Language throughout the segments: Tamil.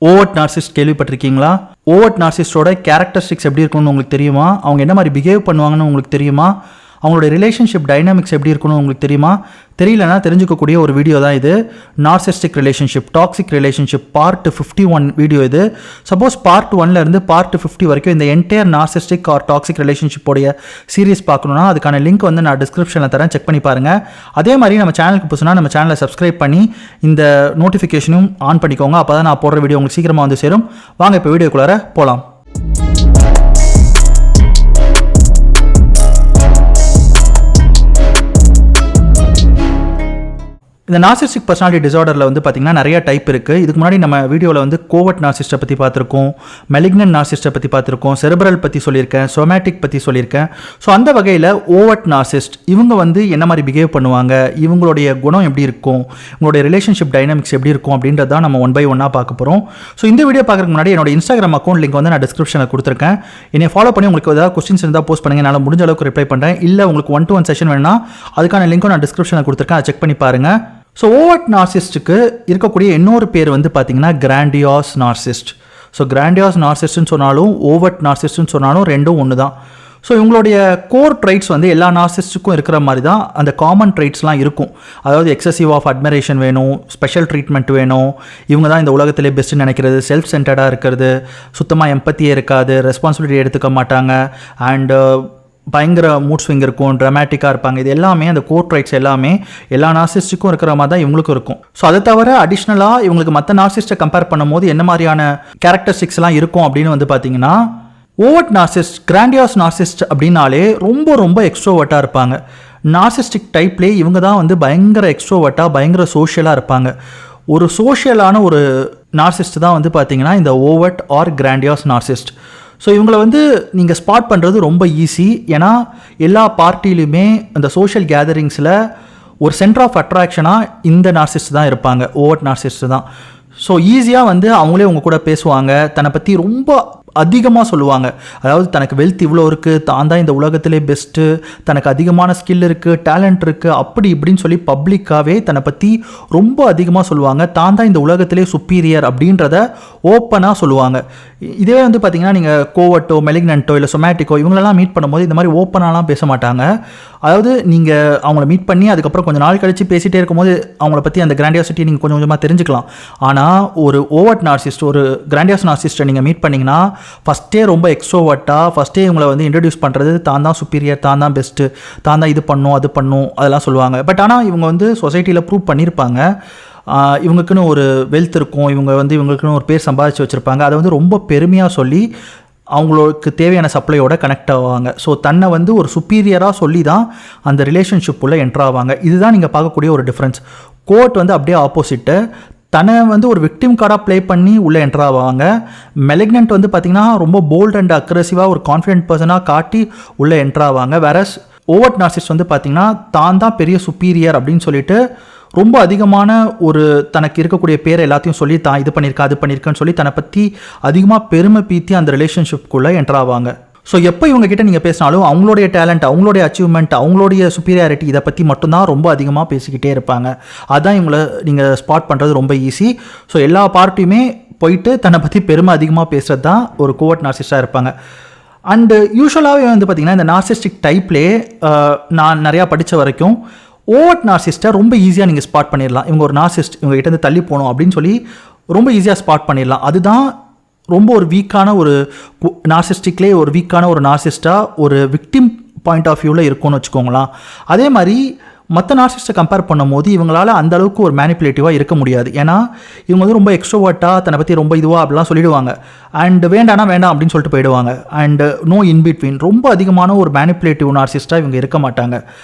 ஓவர்ட் நார்சிஸ்ட் கேள்விப்பட்டிருக்கீங்களா? ஓவர்ட் நார்சிஸ்டோட கேரக்டரிஸ்டிக்ஸ் எப்படி இருக்கும்னு உங்களுக்கு தெரியுமா? அவங்க என்ன மாதிரி பிஹேவ் பண்ணுவாங்கன்னு உங்களுக்கு தெரியுமா? அவங்களோட ரிலேஷன்ஷிப் டைனாமிக்ஸ் எப்படி இருக்கணும் உங்களுக்கு தெரியுமா? தெரியலனா தெரிஞ்சுக்கக்கூடிய ஒரு வீடியோ தான் இது. Narcissistic relationship, toxic relationship part 51 video இது. சப்போஸ் பார்ட் 1ல இருந்து பார்ட் 50 வரைக்கும் இந்த என்டையர் நார்சிஸ்டிக் ஆர் டாக்ஸிக் ரிலேஷன்ஷிப்போடைய சீரிஸ் பார்க்கணும்னா அதுக்கான லிங்க் வந்து நான் டிஸ்கிரிப்ஷனில் தரேன், செக் பண்ணி பாருங்கள். அதே மாதிரி நம்ம சேனலுக்கு புதுசுனா நம்ம சேனலை சப்ஸ்கிரைப் பண்ணி இந்த நோட்டிஃபிகேஷனும் ஆன் பண்ணிக்கோங்க. அப்போ தான் நான் போடுற வீடியோ உங்களுக்கு சீக்கிரமாக வந்து சேரும். வாங்க இப்போ வீடியோக்குள்ளார போகலாம். இந்த நார்சிஸ்டிக் பர்சனாலிட்டி டிசார்டரில் வந்து பார்த்திங்கன்னா நிறைய டைப் இருக்குது. இதுக்கு முன்னாடி நம்ம வீடியோவில் வந்து கோவர்ட் நார்சிஸ்ட்டை பற்றி பார்த்துருக்கோம், மெலிக்னன்ட் நார்சிஸ்ட்டை பற்றி பார்த்துருக்கோம், செரிப்ரல் பற்றி சொல்லியிருக்கேன், சோமேட்டிக் பற்றி சொல்லியிருக்கேன். ஸோ அந்த வகையில் ஓவர்ட் நார்சிஸ்ட் இவங்க வந்து என்ன மாதிரி பிஹேவ் பண்ணுவாங்க, இவங்களுடைய குணம் எப்படி இருக்கும், இவங்களுடைய ரிலேஷன்ஷிப் டைனாமிக்ஸ் எப்படி இருக்கும் அப்படின்றத தான் நம்ம 1 by 1 பார்க்க போகிறோம். ஸோ இந்த வீடியோ பார்க்குறதுக்கு முன்னாடி என்னோட இன்ஸ்டாகிராம் அக்கௌண்ட் லிங்க் வந்து நான் டிஸ்கிரிப்ஷனில் கொடுத்துருக்கேன். என்னை ஃபாலோ பண்ணி உங்களுக்கு ஏதாவது கொஸ்டின்ஸ் இருந்தால் போஸ்ட் பண்ணுங்கள், என்னால் முடிஞ்ச அளவுக்கு ரிப்ளை பண்ணுறேன். இல்லை உங்களுக்கு 1-to-1 செஷன் வேணும்னா அதுக்கான லிங்க்கும் நான் டிஸ்கிரிப்ஷனில் கொடுத்துருக்கேன், அதை செக் பண்ணி பாருங்கள். ஸோ ஓவர்ட் நார்சிஸ்ட்டுக்கு இருக்கக்கூடிய இன்னொரு பேர் வந்து பார்த்தீங்கன்னா கிராண்டியாஸ் நார்சிஸ்ட். ஸோ கிராண்டியாஸ் நார்சிஸ்ட்னு சொன்னாலும் ஓவர்ட் நார்சிஸ்ட்னு சொன்னாலும் ரெண்டும் ஒன்று தான். ஸோ இவங்களுடைய கோர் ட்ரைட்ஸ் வந்து எல்லா நார்சிஸ்ட்டுக்கும் இருக்கிற மாதிரி தான் அந்த காமன் ட்ரைட்ஸ்லாம் இருக்கும். அதாவது எக்ஸசிவ் ஆஃப் அட்மிரேஷன் வேணும், ஸ்பெஷல் ட்ரீட்மெண்ட் வேணும், இவங்க தான் இந்த உலகத்திலே பெஸ்ட்டுன்னு நினைக்கிறது, செல்ஃப் சென்டர்டாக இருக்கிறது, சுத்தமாக எம்பத்தியே இருக்காது, ரெஸ்பான்சிபிலிட்டி எடுத்துக்க மாட்டாங்க, அண்டு பயங்கர மூட் ஸ்விங் இருக்கும், ட்ராமேட்டிக்காக இருப்பாங்க. இது எல்லாமே அந்த கோர் ட்ரைட்ஸ் எல்லாமே எல்லா நார்சிஸ்ட்டுக்கும் இருக்கிற மாதிரி தான் இவங்களுக்கும் இருக்கும். ஸோ அதை தவிர அடிஷ்னலாக இவங்களுக்கு மற்ற நார்சிஸ்ட்டை கம்பேர் பண்ணும்போது என்ன மாதிரியான கேரக்டரிஸ்டிக்ஸ்லாம் இருக்கும் அப்படின்னு வந்து பார்த்தீங்கன்னா, ஓவர்ட் நார்சிஸ்ட், கிராண்டியாஸ் நார்சிஸ்ட் அப்படின்னாலே ரொம்ப ரொம்ப எக்ஸ்ட்ரோவர்ட்டாக இருப்பாங்க. நார்சிஸ்டிக் டைப்லேயே இவங்க தான் வந்து பயங்கர எக்ஸ்ட்ரோவர்ட்டாக பயங்கர சோஷியலாக இருப்பாங்க. ஒரு சோஷியலான ஒரு நார்சிஸ்ட் தான் வந்து பார்த்தீங்கன்னா இந்த ஓவர்ட் ஆர் கிராண்டியாஸ் நார்சிஸ்ட். ஸோ இவங்களை வந்து நீங்கள் ஸ்பாட் பண்ணுறது ரொம்ப ஈஸி. ஏன்னா எல்லா பார்ட்டிலையுமே அந்த சோஷியல் கேதரிங்ஸில் ஒரு சென்டர் ஆஃப் அட்ராக்ஷனாக இந்த நார்சிஸ்ட் தான் இருப்பாங்க, ஓவர்ட் நார்சிஸ்ட் தான். ஸோ ஈஸியாக வந்து அவங்களே உங்கள் கூட பேசுவாங்க, தன்னை பற்றி ரொம்ப அதிகமாக சொல்லுவாங்க. அதாவது தனக்கு வெல்த் இவ்வளோ இருக்குது, தான் தான் இந்த உலகத்திலே பெஸ்ட்டு, தனக்கு அதிகமான ஸ்கில் இருக்குது, டேலண்ட் இருக்குது, அப்படி இப்படின்னு சொல்லி பப்ளிக்காகவே தன்னை பற்றி ரொம்ப அதிகமாக சொல்லுவாங்க. தான் தான் இந்த உலகத்திலே சுப்பீரியர் அப்படின்றத ஓப்பனாக சொல்லுவாங்க. இதே வந்து பார்த்திங்கன்னா நீங்கள் கோவர்ட்டோ மெலிக்னன்ட்டோ இல்லை சொமேட்டிக்கோ இவங்களெல்லாம் மீட் பண்ணும்போது இந்த மாதிரி ஓப்பனாலாம் பேச மாட்டாங்க. அதாவது நீங்கள் அவங்கள மீட் பண்ணி அதுக்கப்புறம் கொஞ்சம் நாள் கழித்து பேசிகிட்டே இருக்கும்போது அவங்கள பற்றி அந்த கிராண்டியாசிட்டி நீங்கள் கொஞ்சம் கொஞ்சமாக தெரிஞ்சுக்கலாம். ஆனால் ஒரு ஓவர்ட் நார்சிஸ்ட், ஒரு கிராண்டியாஸ் நார்சிஸ்ட்டை நீங்கள் மீட் பண்ணிங்கன்னா ஃபஸ்ட்டே ரொம்ப எக்ஸ்ட்ரோவர்ட்டாக ஃபஸ்ட்டே இவங்களை வந்து இன்ட்ரடியூஸ் பண்ணுறது தான் தான் சுப்பீரியர், தான் தான் பெஸ்ட்டு, தான் தான் இது பண்ணும் அது பண்ணும் அதெல்லாம் சொல்லுவாங்க. பட் ஆனால் இவங்க வந்து சொசைட்டியில் ப்ரூவ் பண்ணியிருப்பாங்க, இவங்களுக்குன்னு ஒரு வெல்த் இருக்கும், இவங்க வந்து இவங்களுக்குன்னு ஒரு பேர் சம்பாதிச்சு வச்சுருப்பாங்க. அதை வந்து ரொம்ப பெருமையாக சொல்லி அவங்களுக்கு தேவையான சப்ளையோட கனெக்ட் ஆவாங்க. ஸோ தன்னை வந்து ஒரு சுப்பீரியராக சொல்லி தான் அந்த ரிலேஷன்ஷிப்புள்ளே என்ட்ரு ஆவாங்க. இதுதான் நீங்கள் பார்க்கக்கூடிய ஒரு டிஃப்ரென்ஸ். கோவர்ட் வந்து அப்படியே ஆப்போசிட்டு, தன்னை வந்து ஒரு விக்டிம் கார்டாக ப்ளே பண்ணி உள்ளே என்ட்ரு ஆவாங்க. மெலிக்னன்ட் வந்து பார்த்திங்கன்னா ரொம்ப போல்ட் அண்ட் அக்ரெசிவாக ஒரு கான்ஃபிடென்ட் பர்சனாக காட்டி உள்ளே என்ட்ரு ஆவாங்க. வேறஸ் ஓவர்ட் நார்சிஸ்ட் வந்து பார்த்திங்கன்னா தான் தான் பெரிய சுப்பீரியர் அப்படின்னு சொல்லிட்டு ரொம்ப அதிகமான ஒரு தனக்கு இருக்கக்கூடிய பேரை எல்லாத்தையும் சொல்லி தான் இது பண்ணியிருக்கேன் அது பண்ணியிருக்கேன்னு சொல்லி தன்னை பற்றி அதிகமாக பெருமை பீத்தி அந்த ரிலேஷன்ஷிப்புக்குள்ளே என்ட்ரு ஆவாங்க. ஸோ எப்போ இவங்க கிட்ட நீங்கள் பேசினாலும் அவங்களுடைய டேலண்ட், அவங்களுடைய அச்சீவ்மெண்ட், அவங்களுடைய சுப்பீரியாரிட்டி இதை பற்றி மட்டும்தான் ரொம்ப அதிகமாக பேசிக்கிட்டே இருப்பாங்க. அதுதான் இவங்களை நீங்கள் ஸ்பாட் பண்ணுறது ரொம்ப ஈஸி. ஸோ எல்லா பார்ட்டியுமே போயிட்டு தன்னை பற்றி பெருமை அதிகமாக பேசுகிறது தான் ஒரு கோவர்ட் நார்சிஸ்டாக இருப்பாங்க. அண்டு யூஸ்வலாகவே வந்து பார்த்திங்கன்னா இந்த நார்சிஸ்டிக் டைப்லேயே நான் நிறையா படித்த வரைக்கும் ஓவர்ட் நார்சிஸ்ட்டை ரொம்ப ஈஸியாக நீங்கள் ஸ்பாட் பண்ணிடலாம். இவங்க ஒரு நார்சிஸ்ட், இவங்க கிட்டேருந்து தள்ளி போகணும் அப்படின்னு சொல்லி ரொம்ப ஈஸியாக ஸ்பாட் பண்ணிடலாம். அதுதான் ரொம்ப ஒரு வீக்கான ஒரு நார்சிஸ்டிக்லேயே ஒரு வீக்கான ஒரு நார்சிஸ்ட்டாக ஒரு விக்டிம் பாயிண்ட் ஆஃப் வியூவில் இருக்கும்னு வச்சுக்கோங்களேன். அதே மாதிரி மற்ற நார்சிஸ்ட்டை கம்பேர் பண்ணும்போது இவங்களால் அந்த அளவுக்கு ஒரு மேனிப்புலேட்டிவாக இருக்க முடியாது. ஏன்னா இவங்க வந்து ரொம்ப எக்ஸ்ட்ரோவர்ட்டாக தன்னை பற்றி ரொம்ப இதுவாக அப்படிலாம் சொல்லிடுவாங்க. அண்ட் வேண்டானா வேண்டாம் அப்படின்னு சொல்லிட்டு போயிடுவாங்க. அண்ட் நோ இன்பிட்வீன், ரொம்ப அதிகமான ஒரு மேனிப்புலேட்டிவ் நார்சிஸ்ட்டாக இவங்க இருக்க மாட்டாங்க.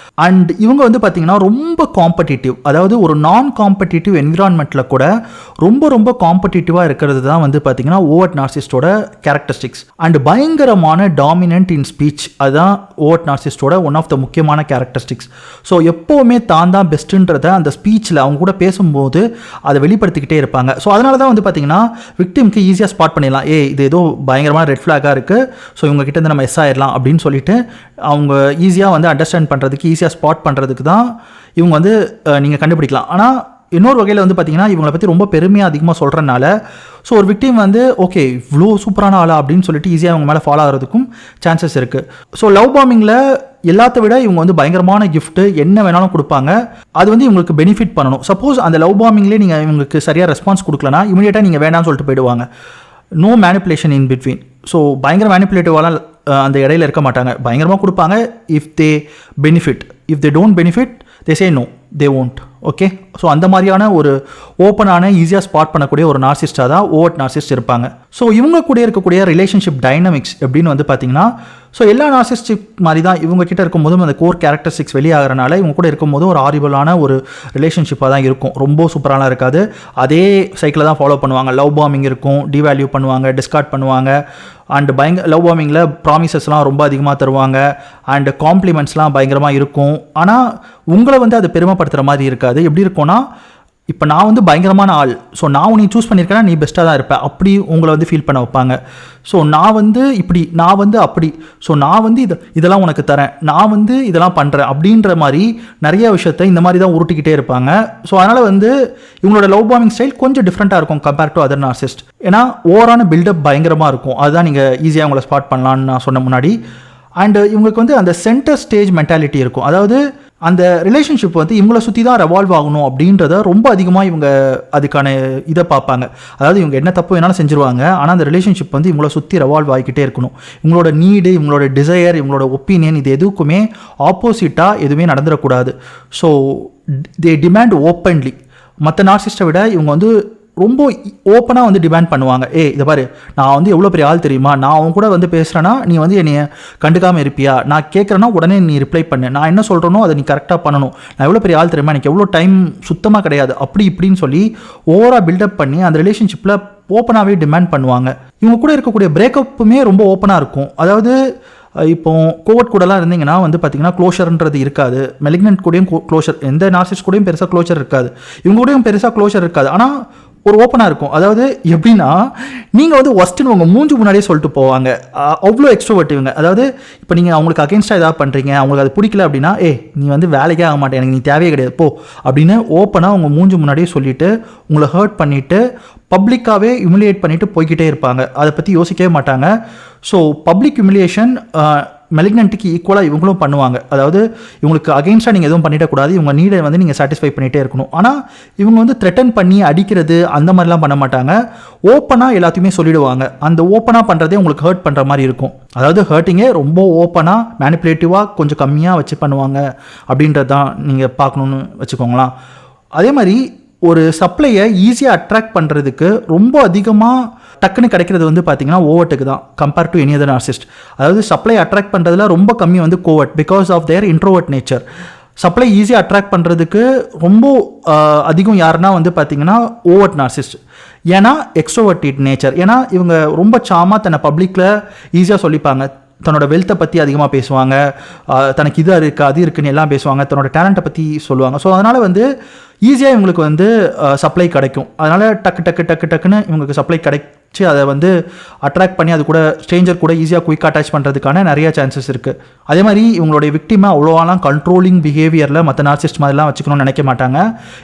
அண்ட் இவங்க வந்து பார்த்திங்கன்னா ரொம்ப காம்படிட்டிவ், அதாவது ஒரு நான் காம்படிட்டிவ் என்விரான்மெண்ட்டில் கூட ரொம்ப ரொம்ப காம்படிட்டிவாக இருக்கிறது தான் வந்து பார்த்திங்கன்னா ஓவர்ட் நார்சிஸ்டோட கேரக்டரிஸ்டிக்ஸ். அண்ட் பயங்கரமான டாமினன்ட் இன் ஸ்பீச், அதுதான் ஓவர்ட் நார்சிஸ்டோட ஒன் ஆஃப் த முக்கியமான கேரக்டரிஸ்டிக்ஸ். ஸோ எப்போவுமே தான் தான் பெஸ்ட்டுன்றதை அந்த ஸ்பீச்சில் அவங்க கூட பேசும்போது அதை வெளிப்படுத்திக்கிட்டே இருப்பாங்க. ஸோ அதனால தான் வந்து பார்த்திங்கன்னா விக்டிம்க்கு ஈஸியாக ஸ்பாட் பண்ணிடலாம், இது ஏதோ பயங்கரமான ரெட் ஃப்ளாகாக இருக்குது, ஸோ இவங்க கிட்டேருந்து நம்ம எஸ் ஆயிடலாம் அப்படின்னு சொல்லிட்டு அவங்க ஈஸியாக வந்து அண்டர்ஸ்டாண்ட் பண்ணுறதுக்கு, ஈஸியாக ஸ்பாட் பண்ணுறதுக்கு தான் இவங்க வந்து நீங்கள் கண்டுபிடிக்கலாம். ஆனால் இன்னொரு வகையில் வந்து பார்த்தீங்கன்னா இவங்களை பற்றி ரொம்ப பெருமையாக அதிகமாக சொல்கிறனால ஸோ ஒரு விக்டிம் வந்து ஓகே இவ்வளோ சூப்பரான ஆளா அப்படின்னு சொல்லிட்டு ஈஸியாக அவங்க மேலே ஃபாலோ ஆகிறதுக்கும் சான்சஸ் இருக்குது. ஸோ லவ் பாம்பிங்கில் எல்லாத்த விட இவங்க வந்து பயங்கரமான கிஃப்ட்டு என்ன வேணாலும் கொடுப்பாங்க. அது வந்து இவங்களுக்கு பெனிஃபிட் பண்ணணும். சப்போஸ் அந்த லவ் பாம்பிங்லேயே நீங்கள் இவங்களுக்கு சரியாக ரெஸ்பான்ஸ் கொடுக்கலனா இமீடியட்டாக நீங்கள் வேணாம்னு சொல்லிட்டு போயிடுவாங்க. No manipulation in between. So பயங்கர மேனிப்புலேட்டிவாலாம் அந்த இடையில இருக்க மாட்டாங்க. பயங்கரமாக கொடுப்பாங்க. If they benefit, if they don't benefit they say no, they won't. Okay, so அந்த மாதிரியான ஒரு ஓப்பனான ஈஸியாக ஸ்பாட் பண்ணக்கூடிய ஒரு நார்சிஸ்டாக தான் ஓவர்ட் நார்சிஸ்ட் இருப்பாங்க. ஸோ இவங்க கூட இருக்கக்கூடிய ரிலேஷன்ஷிப் டைனமிக்ஸ் எப்படின்னு வந்து பார்த்தீங்கன்னா ஸோ எல்லா நார்சிஸ்டிக் மாதிரி தான் இவங்க கிட்ட இருக்கும்போதும் அந்த கோர் கேரக்டரிஸ்டிக்ஸ் வெளியாகிறனால இவங்க கூட இருக்கும்போதும் ஒரு ஆரிபிளான ஒரு ரிலேஷன்ஷிப்பாக தான் இருக்கும். ரொம்ப சூப்பராலாம் இருக்காது. அதே சைக்கிளை தான் ஃபாலோ பண்ணுவாங்க. லவ் பாம்பிங் இருக்கும், டிவேல்யூ பண்ணுவாங்க, டிஸ்கார்ட் பண்ணுவாங்க. அண்ட் லவ் பாம்பிங்கில் ப்ராமிசஸ்லாம் ரொம்ப அதிகமாக தருவாங்க. அண்ட் காம்ப்ளிமெண்ட்ஸ்லாம் பயங்கரமாக இருக்கும். ஆனால் உங்களை வந்து அது பெருமைப்படுத்துகிற மாதிரி இருக்காது. எப்படி இருக்கும்னா இப்போ நான் வந்து பயங்கரமான ஆள், ஸோ நான் உன்னை சூஸ் பண்ணியிருக்கேன்னா நீ பெஸ்ட்டாக தான் இருப்பேன் அப்படி உங்களை வந்து ஃபீல் பண்ண வைப்பாங்க. ஸோ நான் வந்து இப்படி, நான் வந்து அப்படி, ஸோ நான் வந்து இதெல்லாம் உனக்கு தரேன், நான் வந்து இதெல்லாம் பண்ணுறேன் அப்படின்ற மாதிரி நிறைய விஷயத்த இந்த மாதிரி தான் உருட்டிக்கிட்டே இருப்பாங்க. ஸோ அதனால் வந்து இவங்களோட லவ் பாம்பிங் ஸ்டைல் கொஞ்சம் டிஃப்ரெண்ட்டாக இருக்கும் கம்பேர் டு அதர் நார்சிஸ்ட். ஏன்னா ஓவரான பில்டப் பயங்கரமாக இருக்கும். அதுதான் நீங்கள் ஈஸியாக உங்களை ஸ்பாட் பண்ணலான்னு நான் சொன்ன முன்னாடி. அண்டு இவங்களுக்கு வந்து அந்த சென்டர் ஸ்டேஜ் மென்டாலிட்டி இருக்கும். அதாவது அந்த ரிலேஷன்ஷிப் வந்து இவங்களை சுற்றி தான் ரெவால்வ் ஆகணும் அப்படின்றத ரொம்ப அதிகமாக இவங்க அதுக்கான இதை பார்ப்பாங்க. அதாவது இவங்க என்ன தப்பு வேணாலும் செஞ்சுருவாங்க, ஆனால் அந்த ரிலேஷன்ஷிப் வந்து இவங்கள சுற்றி ரெவால்வ் ஆகிக்கிட்டே இருக்கணும். இவங்களோட நீடு, இவங்களோட டிசையர், இவங்களோட ஒப்பீனியன் இது எதுக்குமே ஆப்போசிட்டாக எதுவுமே நடந்துடக்கூடாது. So they demand openly. மற்ற நார்சிஸ்ட்டை விட இவங்க வந்து ரொம்ப ஓப்பனாக வந்து டிமாண்ட் பண்ணுவாங்க. இதை பாரு, நான் வந்து எவ்வளோ பெரிய ஆள் தெரியுமா, நான் அவங்க கூட வந்து பேசுகிறேன்னா நீ வந்து என்னை கண்டுக்காமல் இருப்பியா, நான் கேட்குறேன்னா உடனே நீ ரிப்ளை பண்ணு, நான் என்ன சொல்கிறேனோ அதை நீ கரெக்டாக பண்ணணும், நான் எவ்வளோ பெரிய ஆள் தெரியுமா, எனக்கு எவ்வளோ டைம் சுத்தமாக கிடையாது அப்படி இப்படின்னு சொல்லி ஓவராக பில்டப் பண்ணி அந்த ரிலேஷன்ஷிப்பில் ஓப்பனாகவே டிமாண்ட் பண்ணுவாங்க. இவங்க கூட இருக்கக்கூடிய பிரேக்கப்புமே ரொம்ப ஓப்பனாக இருக்கும். அதாவது இப்போ கோவட் கூடலாம் இருந்தீங்கன்னா வந்து பார்த்தீங்கன்னா க்ளோஷர்ன்றது இருக்காது. மெலிக்னன்ட் கூடயும் க்ளோஷர், எந்த நார்சிஸ்ட் கூடயும் பெருசாக க்ளோஷர் இருக்காது, இவங்க கூடயும் பெருசாக க்ளோஷர் இருக்காது. ஆனால் ஒரு ஓப்பனாக இருக்கும். அதாவது எப்படின்னா நீங்கள் வந்து ஒஸ்ட்டுன்னு உங்கள் மூஞ்சி முன்னாடியே சொல்லிட்டு போவாங்க. அவ்வளோ எக்ஸ்ட்ரோவர்ட் இவங்க. அதாவது இப்போ நீங்கள் அவங்களுக்கு அகேன்ஸ்டாக ஏதாவது பண்ணுறீங்க, அவங்களுக்கு அது பிடிக்கல அப்படின்னா நீ வந்து வேலைக்கே ஆக மாட்டேன், எனக்கு நீ தேவையே கிடையாது போ அப்படின்னு ஓப்பனாக உங்கள் மூஞ்சி முன்னாடியே சொல்லிவிட்டு உங்களை ஹர்ட் பண்ணிவிட்டு பப்ளிக்காகவே ஹியூமிலியேட் பண்ணிவிட்டு போய்கிட்டே இருப்பாங்க. அதை பற்றி யோசிக்கவே மாட்டாங்க. ஸோ பப்ளிக் ஹியூமிலியேஷன் மெலிக்னன்ட்டுக்கு ஈக்குவலாக இவங்களும் பண்ணுவாங்க. அதாவது இவங்களுக்கு அகெயின்ஸ்டாக நீங்கள் எதுவும் பண்ணிடக்கூடாது, இவங்க நீடை வந்து நீங்கள் சாட்டிஸ்ஃபை பண்ணிகிட்டே இருக்கணும். ஆனால் இவங்க வந்து த்ரெட்டன் பண்ணி அடிக்கிறது அந்த மாதிரிலாம் பண்ண மாட்டாங்க. ஓப்பனாக எல்லாத்தையுமே சொல்லிடுவாங்க. அந்த ஓப்பனாக பண்ணுறதே உங்களுக்கு ஹர்ட் பண்ணுற மாதிரி இருக்கும். அதாவது ஹர்ட்டிங்கே ரொம்ப ஓப்பனாக மேனிப்புலேட்டிவாக கொஞ்சம் கம்மியாக வச்சு பண்ணுவாங்க அப்படின்றது தான் நீங்கள் பார்க்கணுன்னு வச்சுக்கோங்களேன். அதே மாதிரி ஒரு சப்ளையை ஈஸியாக அட்ராக்ட் பண்ணுறதுக்கு ரொம்ப அதிகமாக டக்குன்னு கிடைக்கிறது வந்து பார்த்தீங்கன்னா ஓவர்ட்டுக்கு தான் compare to any other narcissist. அதாவது சப்ளை அட்ராக்ட் பண்ணுறதுல ரொம்ப கம்மி வந்து covert, because of their introvert nature. Supply ஈஸியாக அட்ராக்ட் பண்ணுறதுக்கு ரொம்ப அதிகம் யாருன்னா வந்து பார்த்தீங்கன்னா ஓவர்ட் நார்சிஸ்ட். ஏன்னா எக்ஸ்ட்ரோவர்ட் நேச்சர். ஏன்னா இவங்க ரொம்ப சாமாக தன்னை பப்ளிக்கில் ஈஸியாக சொல்லிப்பாங்க. தன்னோட வெல்த்தை பற்றி அதிகமாக பேசுவாங்க, தனக்கு இது இருக்குது அது இருக்குன்னு எல்லாம் பேசுவாங்க, தன்னோட டேலண்ட்டை பற்றி சொல்லுவாங்க. ஸோ அதனால் வந்து ஈஸியாக இவங்களுக்கு வந்து சப்ளை கிடைக்கும். அதனால் டக்குன்னு இவங்களுக்கு சப்ளை கிடைச்சி அதை வந்து அட்ராக்ட் பண்ணி அது கூட ஸ்ட்ரேஞ்சர் கூட ஈஸியாக குயிக் அட்டாச் பண்ணுறதுக்கான நிறைய சான்சஸ் இருக்குது. அதே மாதிரி இவங்களுடைய விக்டிமை அவ்வளோவாலாம் கண்ட்ரோலிங் பிஹேவியரில் மற்ற நார்சிஸ்ட் மாதிரிலாம் வச்சுக்கணும்னு நினைக்க மாட்டாங்க.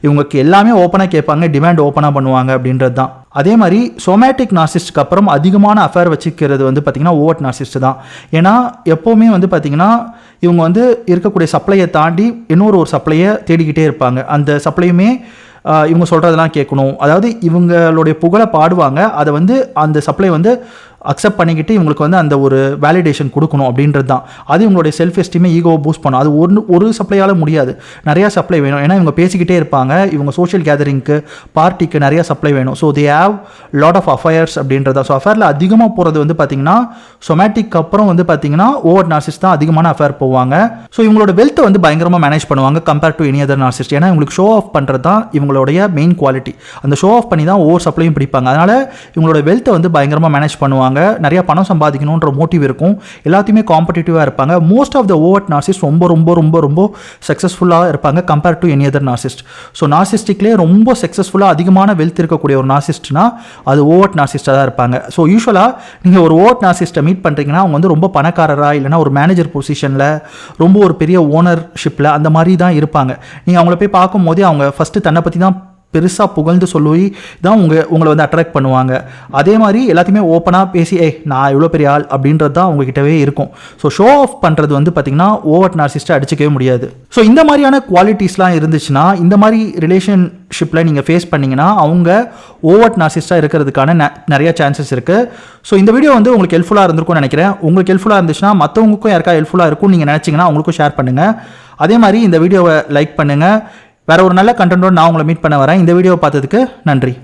இவங்களுக்கு எல்லாமே ஓப்பனாக கேட்பாங்க, டிமாண்ட் ஓப்பனாக பண்ணுவாங்க அப்படின்றது தான். அதே மாதிரி சோமேட்டிக் நார்சிஸ்ட்க்கு அப்புறம் அதிகமான அஃபேர் வச்சுக்கிறது வந்து பார்த்திங்கன்னா ஓவர்ட் நார்சிஸ்ட் தான். ஏன்னா எப்போவுமே வந்து பார்த்திங்கன்னா இவங்க வந்து இருக்கக்கூடிய சப்ளையை தாண்டி இன்னொரு சப்ளையை தேடிக்கிட்டே இருப்பாங்க. அந்த சப்ளையுமே இவங்க சொல்கிறதெல்லாம் கேட்கணும். அதாவது இவங்களுடைய புகழை பாடுவாங்க, அதை வந்து அந்த சப்ளை வந்து அக்செப்ட் பண்ணிக்கிட்டு இவங்களுக்கு வந்து அந்த ஒரு வேலிடேஷன் கொடுக்கணும் அப்படின்றது தான். அது இவங்களுடைய செல்ஃப் எஸ்டீமை ஈகோவை பூஸ்ட் பண்ணும். அது ஒரு சப்ளையால் முடியாது, நிறையா சப்ளை வேணும். ஏன்னா இவங்க பேசிக்கிட்டே இருப்பாங்க, இவங்க சோஷியல் கேதரிங்க்கு பார்ட்டிக்கு நிறையா சப்ளை வேணும். So they have lot of affairs அப்படின்றதா. ஸோ அஃபேரில் அதிகமாக போகிறது வந்து பார்த்திங்கன்னா சொமேட்டிக் அப்புறம் வந்து பார்த்திங்கன்னா ஓவர் நார்சிஸ்ட் தான் அதிகமான அஃபேர் போவாங்க. ஸோ இவங்களோட வெல்த்தை வந்து பயங்கரமாக மேனேஜ் பண்ணுவாங்க compare to any other narcissist. ஏன்னா இவங்களுக்கு ஷோ ஆஃப் பண்ணுறது தான் இவங்களுடைய மெயின் குவாலிட்டி. அந்த ஷோ ஆஃப் பண்ணி தான் ஓவர் சப்ளையும் பிடிப்பாங்க. அதனால் இவங்களோட வெல்த்தை வந்து பயங்கரமாக மேனேஜ் பண்ணுவாங்க. நிறைய பணம் சம்பாதிக்கணுன்ற மோட்டிவ் இருக்கும். எல்லாத்தையுமே காம்படிட்டிவாக இருப்பாங்க. Most of the overt narcissist ரொம்ப ரொம்ப ரொம்ப ரொம்ப சக்ஸஸ்ஃபுல்லாக இருப்பாங்க compare to any other narcissist. So நார்சிஸ்டிக்லேயே ரொம்ப சக்ஸஸ்ஃபுல்லாக அதிகமான வெல்த் இருக்கக்கூடிய ஒரு நார்சிஸ்ட்னா அது ஓவர்ட் நார்சிஸ்டாக தான் இருப்பாங்க. ஸோ யூஸ்வலாக நீங்கள் ஒரு ஓவர்ட் நார்சிஸ்ட்டை மீட் பண்ணுறீங்கன்னா அவங்க வந்து ரொம்ப பணக்காரராக இல்லைனா ஒரு மேனேஜர் பொசிஷனில் ரொம்ப ஒரு பெரிய ஓனர்ஷிப்பில் அந்த மாதிரி தான் இருப்பாங்க. நீங்கள் அவங்கள போய் பார்க்கும் போதே அவங்க ஃபஸ்ட்டு தன்னை பற்றி தான் பெருசாக புகழ்ந்து சொல்லி தான் உங்களை வந்து அட்ராக்ட் பண்ணுவாங்க. அதே மாதிரி எல்லாத்தையுமே ஓப்பனாக பேசி நான் இவ்வளோ பெரிய ஆள் அப்படின்றது தான் உங்ககிட்டவே இருக்கும். ஸோ ஷோ ஆஃப் பண்ணுறது வந்து பார்த்திங்கன்னா ஓவர் நார்சிஸ்ட்டை அடிச்சிக்கவே முடியாது. ஸோ இந்த மாதிரியான குவாலிட்டிஸ்லாம் இருந்துச்சுன்னா, இந்த மாதிரி ரிலேஷன்ஷிப்பில் நீங்கள் ஃபேஸ் பண்ணிங்கன்னா அவங்க ஓவர் நார்சிஸ்ட்டாக இருக்கிறதுக்கான நிறைய சான்சஸ் இருக்குது. ஸோ இந்த வீடியோ வந்து உங்களுக்கு ஹெல்ப்ஃபுல்லாக இருந்திருக்கும்னு நினைக்கிறேன். உங்களுக்கு ஹெல்ப்ஃபுல்லாக இருந்துச்சுன்னா மற்றவங்களுக்கும் யாருக்கா ஹெல்ப்ஃபுல்லாக இருக்கும்னு நீங்கள் நினச்சிங்கன்னா அவங்களுக்கும் ஷேர் பண்ணுங்கள். அதே மாதிரி இந்த வீடியோவை லைக் பண்ணுங்கள். வேறு ஒரு நல்ல கண்டென்ட்டோடு நான் உங்களை மீட் பண்ண வரேன். இந்த வீடியோவை பார்த்ததுக்கு நன்றி.